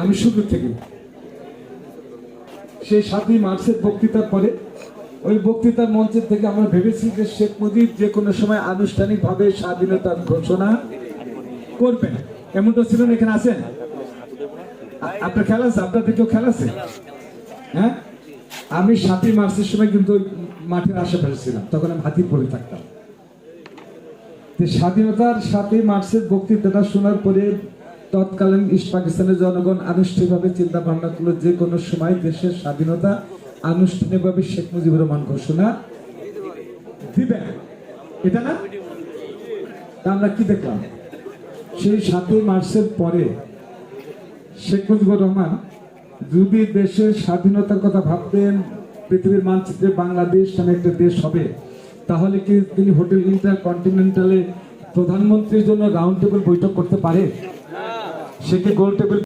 আমি শুরু থেকে সেই 7ই মার্চের বক্তৃতার পরে ওই বক্তৃতার মঞ্চের থেকে আমরা ভেবেছি যে শেখ মুজিব যে কোনো সময় আনুষ্ঠানিকভাবে স্বাধীনতার ঘোষণা করবেন। এমনটা ছিল না? এখানে আছেন আপনার খেলা আছে? আপনাদের কেউ খেলা আছে? হ্যাঁ, আমি 7ই মার্চের সময় কিন্তু মাঠের আশেপাশে ছিলাম, তখন আমি হাতির পরে থাকতাম। স্বাধীনতার 7ই মার্চের বক্তৃতাটা শোনার পরে তৎকালীন ইস্ট পাকিস্তানের জনগণ আনুষ্ঠানিকভাবে চিন্তা ভাবনা করলো যে কোনো সময় দেশের স্বাধীনতা আনুষ্ঠানিকভাবে শেখ মুজিবুর রহমান ঘোষণা দিবেন, এটা না? আমরা কি দেখলাম? সেই 7ই মার্চের পরে শেখ মুজিবুর রহমান যদি দেশের স্বাধীনতার কথা ভাবতেন, পৃথিবীর মানচিত্রে বাংলাদেশ নামে একটা দেশ হবে, তাহলে কি তিনি হোটেল ইন্টারকন্টিনেন্টালে প্রধানমন্ত্রীর জন্য রাউন্ড টেবিল বৈঠক করতে পারে? সে কি গোল টেবিল